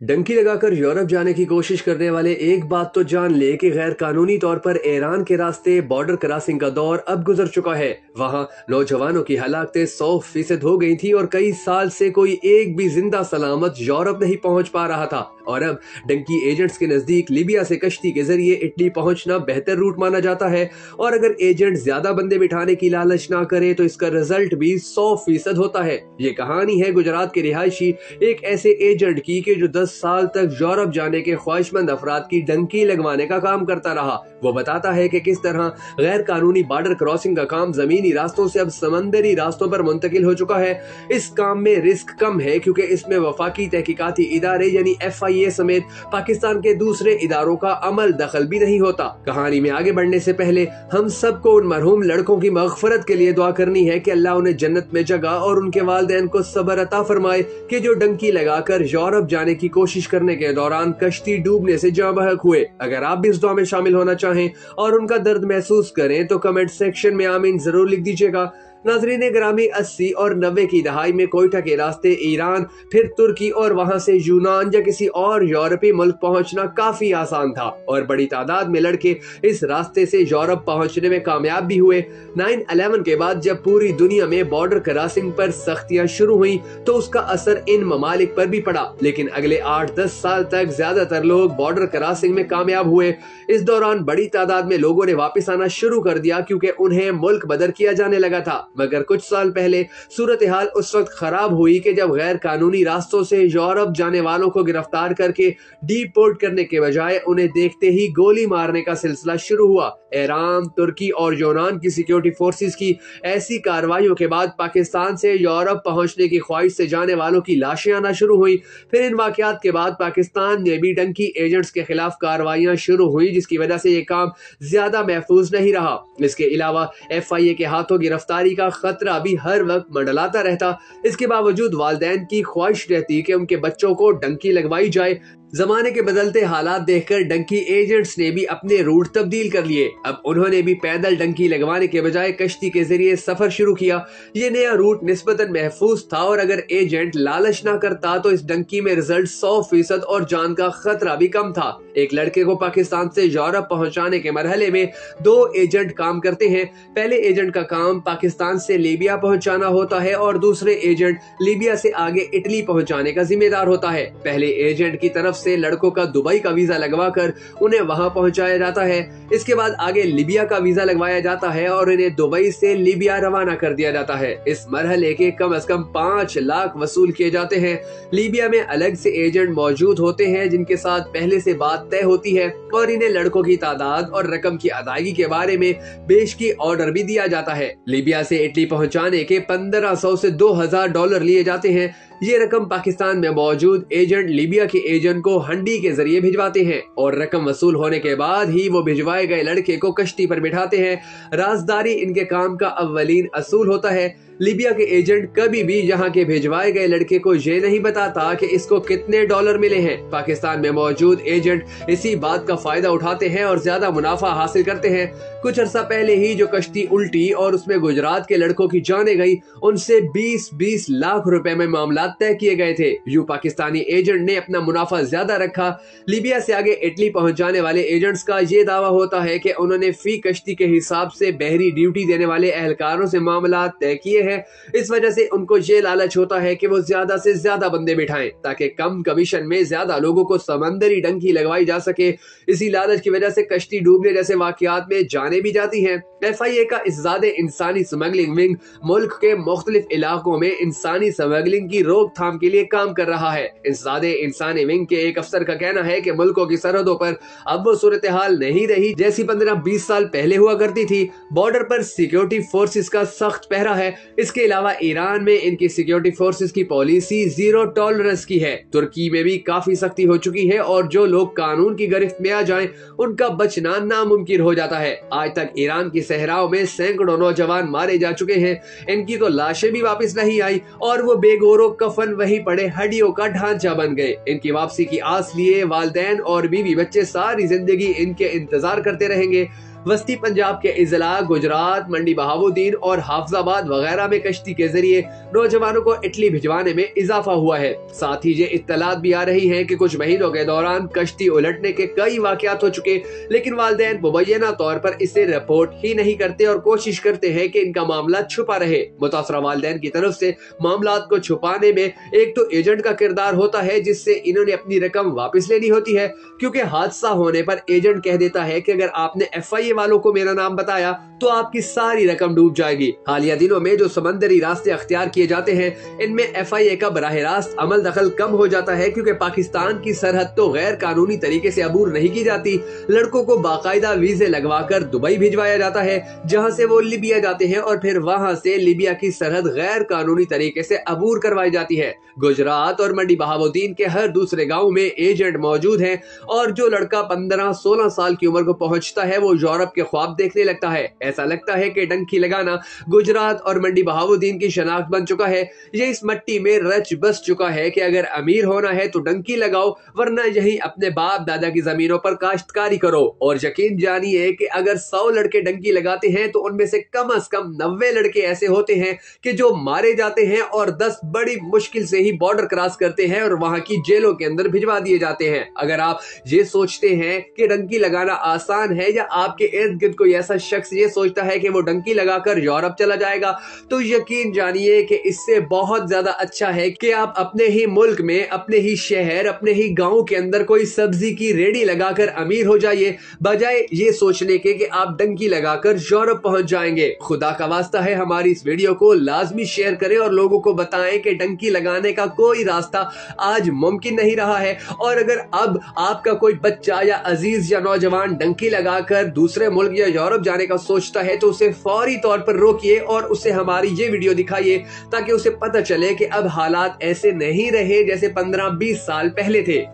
डंकी लगाकर यूरोप जाने की कोशिश करने वाले एक बात तो जान ले कि गैर कानूनी तौर पर ईरान के रास्ते बॉर्डर क्रॉसिंग का दौर अब गुजर चुका है। वहां नौजवानों की हलाकतें 100% हो गई थी और कई साल से कोई एक भी जिंदा सलामत यूरोप नहीं पहुंच पा रहा था। और अब डंकी एजेंट्स के नजदीक लीबिया से कश्ती के जरिए इटली पहुंचना बेहतर रूट माना जाता है। और अगर एजेंट ज्यादा बंदे बिठाने की लालच ना करे तो इसका रिजल्ट भी 100% होता है। ये कहानी है गुजरात के रिहायशी एक ऐसे एजेंट की कि जो 10 साल तक यूरोप जाने के ख्वाहिशमंद अफराद की डंकी लगवाने का काम करता रहा। वो बताता है कि किस तरह गैर कानूनी बॉर्डर क्रॉसिंग का काम जमीनी रास्तों से अब समंदरी रास्तों पर मुंतकिल हो चुका है। इस काम में रिस्क कम है क्योंकि इसमें वफाकी तहकीकाती इदारे यानी FIA समेत पाकिस्तान के दूसरे इदारों का अमल दखल भी नहीं होता। कहानी में आगे बढ़ने से पहले हम सबको उन मरहूम लड़कों की मगफरत के लिए दुआ करनी है कि अल्लाह उन्हें जन्नत में जगह और उनके वालिदैन को सब्र अता फरमाए कि जो डंकी लगाकर यूरोप जाने की कोशिश करने के दौरान कश्ती डूबने से जाँ बहक हुए। अगर आप भी इस दुआ में शामिल होना चाहें और उनका दर्द महसूस करें तो कमेंट सेक्शन में आमीन जरूर लिख दीजिएगा। नाज़रीन ग्रामी 80 और 90 की दहाई में कोयटा के रास्ते ईरान, फिर तुर्की और वहां से यूनान या किसी और यूरोपीय मुल्क पहुंचना काफी आसान था और बड़ी तादाद में लड़के इस रास्ते से यूरोप पहुंचने में कामयाब भी हुए। 9/11 के बाद जब पूरी दुनिया में बॉर्डर क्रॉसिंग पर सख्तियां शुरू हुई तो उसका असर इन ममालिक पर भी पड़ा, लेकिन अगले 8-10 साल तक ज्यादातर लोग बॉर्डर क्रॉसिंग में कामयाब हुए। इस दौरान बड़ी तादाद में लोगों ने वापस आना शुरू कर दिया क्योंकि उन्हें मुल्क बदर किया जाने लगा था। मगर कुछ साल पहले सूरत हाल उस वक्त खराब हुई कि जब गैर कानूनी रास्तों से यूरोप जाने वालों को गिरफ्तार करके डिपोर्ट करने के बजाय उन्हें देखते ही गोली मारने का सिलसिला शुरू हुआ। ईरान, तुर्की और यूनान की सिक्योरिटी फोर्सेस की ऐसी कार्रवाइयों के बाद पाकिस्तान से यूरोप पहुंचने की ख्वाहिश से जाने वालों की लाशें आना शुरू हुई। फिर इन वाकयात के बाद पाकिस्तान ने भी डंकी एजेंट्स के खिलाफ कार्रवाइयां शुरू हुई, जिसकी वजह से ये काम ज्यादा महफूज नहीं रहा। इसके अलावा FIA के हाथों गिरफ्तारी का खतरा भी हर वक्त मंडलाता रहता। इसके बावजूद वालिदैन की ख्वाहिश रहती कि उनके बच्चों को डंकी लगवाई जाए। जमाने के बदलते हालात देखकर डंकी एजेंट्स ने भी अपने रूट तब्दील कर लिए। अब उन्होंने भी पैदल डंकी लगवाने के बजाय कश्ती के जरिए सफर शुरू किया। ये नया रूट निस्बतन महफूज था और अगर एजेंट लालच ना करता तो इस डंकी में रिजल्ट 100% और जान का खतरा भी कम था। एक लड़के को पाकिस्तान से यूरोप पहुंचाने के मरहले में 2 एजेंट काम करते हैं। पहले एजेंट का काम पाकिस्तान से लीबिया पहुंचाना होता है और दूसरे एजेंट लीबिया से आगे इटली पहुंचाने का जिम्मेदार होता है। पहले एजेंट की तरफ से लड़कों का दुबई का वीजा लगवाकर उन्हें वहां पहुंचाया जाता है। इसके बाद आगे लीबिया का वीजा लगवाया जाता है और इन्हें दुबई से लीबिया रवाना कर दिया जाता है। इस मरहले के कम से कम 5 लाख वसूल किए जाते हैं। लीबिया में अलग से एजेंट मौजूद होते हैं जिनके साथ पहले से बात तय होती है और इन्हें लड़कों की तादाद और रकम की अदायगी के बारे में पेशगी ऑर्डर भी दिया जाता है। लीबिया से इटली पहुंचाने के 1500 से $2000 लिए जाते हैं। ये रकम पाकिस्तान में मौजूद एजेंट लीबिया के एजेंट को हंडी के जरिए भिजवाते हैं और रकम वसूल होने के बाद ही वो भिजवाए गए लड़के को कश्ती पर बिठाते हैं। राजदारी इनके काम का अव्वलीन असूल होता है। लीबिया के एजेंट कभी भी यहाँ के भिजवाए गए लड़के को ये नहीं बताता कि इसको कितने डॉलर मिले हैं। पाकिस्तान में मौजूद एजेंट इसी बात का फायदा उठाते हैं और ज्यादा मुनाफा हासिल करते हैं। कुछ अरसा पहले ही जो कश्ती उल्टी और उसमें गुजरात के लड़कों की जाने गई, उनसे 20-20 लाख रुपए में मामला तय किए गए थे। यूं पाकिस्तानी एजेंट ने अपना मुनाफा ज्यादा रखा। लीबिया से आगे इटली पहुंचाने वाले एजेंट्स का ये दावा होता है कि उन्होंने फी कश्ती के हिसाब से बहरी ड्यूटी देने वाले एहलकारों से मामला तय किए हैं। इस वजह से उनको ये लालच होता है कि वो ज्यादा से ज्यादा बंदे बिठाएं ताकि कम कमीशन में ज्यादा लोगों को समंदरी डंकी लगवाई जा सके। इसी लालच की वजह से कश्ती डूबने जैसे वाकयात में जाने भी जाती हैं। FIA का इज़ादे इंसानी स्मगलिंग विंग मुल्क के मुख्तलिफ इलाकों में इंसानी स्मगलिंग की रोकथाम के लिए काम कर रहा है। इज़ादे इंसानी विंग के एक अफसर का कहना है कि मुल्कों की सरहदों पर अब वो सूरत हाल नहीं रही जैसी 15-20 साल पहले हुआ करती थी। बॉर्डर पर सिक्योरिटी फोर्सेस का सख्त पहरा है। इसके अलावा ईरान में इनकी सिक्योरिटी फोर्सेस की पॉलिसी 0 टॉलरेंस की है। तुर्की में भी काफी सख्ती हो चुकी है और जो लोग कानून की गिरफ्त में आ जाएं, उनका बचना नामुमकिन हो जाता है। आज तक ईरान की सहराओं में सैकड़ों नौजवान मारे जा चुके हैं। इनकी तो लाशें भी वापस नहीं आई और वो बेगोरो कफन वहीं पड़े हड्डियों का ढांचा बन गए। इनकी वापसी की आस लिए वालिदैन और बीवी बच्चे सारी जिंदगी इनके इंतजार करते रहेंगे। وسطی پنجاب کے اضلاع گجرات، منڈی بہاؤالدین اور حافظ آباد وغیرہ میں کشتی کے ذریعے نوجوانوں کو اٹلی بھجوانے میں اضافہ ہوا ہے۔ ساتھ ہی یہ اطلاعات بھی آ رہی ہیں کہ کچھ مہینوں کے دوران کشتی الٹنے کے کئی واقعات ہو چکے، لیکن والدین مبینہ طور پر اسے رپورٹ ہی نہیں کرتے اور کوشش کرتے ہیں کہ ان کا معاملہ چھپا رہے۔ متاثرہ والدین کی طرف سے معاملات کو چھپانے میں ایک تو ایجنٹ کا کردار ہوتا ہے جس سے انہوں نے اپنی رقم واپس لینی ہوتی ہے، کیونکہ حادثہ ہونے پر ایجنٹ کہہ دیتا ہے کہ اگر آپ نے FIA والوں کو میرا نام بتایا تو آپ کی ساری رقم ڈوب جائے گی۔ حالیہ دنوں میں جو سمندری راستے اختیار کیے جاتے ہیں ان میں FIA کا براہ راست عمل دخل کم ہو جاتا ہے، کیونکہ پاکستان کی سرحد تو غیر قانونی طریقے سے عبور نہیں کی جاتی۔ لڑکوں کو باقاعدہ ویزے لگوا کر دبئی بھجوایا جاتا ہے، جہاں سے وہ لیبیا جاتے ہیں اور پھر وہاں سے لیبیا کی سرحد غیر قانونی طریقے سے عبور کروائی جاتی ہے۔ گجرات اور منڈی بہاؤالدین کے ہر دوسرے گاؤں میں ایجنٹ موجود ہیں اور جو لڑکا 15-16 سال کی عمر کو پہنچتا ہے وہ یورپ کے خواب دیکھنے لگتا ہے۔ ایسا لگتا ہے کہ ڈنکی لگانا گجرات اور منڈی بہاؤالدین کی شناخت بن چکا ہے۔ یہ اس مٹی میں رچ بس چکا ہے کہ اگر امیر ہونا ہے تو ڈنکی لگاؤ، ورنہ یہی اپنے باپ دادا کی زمینوں پر کاشتکاری کرو۔ اور یقین جانیے کہ اگر 100 لڑکے ڈنکی لگاتے ہیں تو ان میں سے کم از کم 90 لڑکے ایسے ہوتے ہیں کہ جو مارے جاتے ہیں اور 10 بڑی مشکل سے ہی بارڈر کراس کرتے ہیں اور وہاں کی جیلوں کے اندر بھجوا دیے جاتے ہیں۔ اگر آپ یہ سوچتے ہیں کہ ڈنکی لگانا آسان ہے یا آپ کے ارد گرد کوئی ایسا شخص یہ سوچتا ہے کہ وہ ڈنکی لگا کر یورپ چلا جائے گا، تو یقین جانیے کہ اس سے بہت زیادہ اچھا ہے کہ آپ اپنے ہی ملک میں، اپنے ہی شہر، اپنے ہی گاؤں کے اندر کوئی سبزی کی ریڑھی لگا کر امیر ہو جائیے، بجائے یہ سوچنے کے کہ آپ ڈنکی لگا کر یورپ پہنچ جائیں گے۔ خدا کا واسطہ ہے ہماری اس ویڈیو کو لازمی شیئر کریں اور لوگوں کو بتائیں کہ ڈنکی لگانے کا کوئی راستہ آج ممکن نہیں رہا ہے، اور اگر اب آپ کا کوئی بچہ یا عزیز یا نوجوان ڈنکی لگا کر دوسرے ملک یا یورپ جانے کا سوچتا ہے تو اسے فوری طور پر روکیے اور اسے ہماری یہ ویڈیو دکھائیے تاکہ اسے پتہ چلے کہ اب حالات ایسے نہیں رہے جیسے 15-20 سال پہلے تھے۔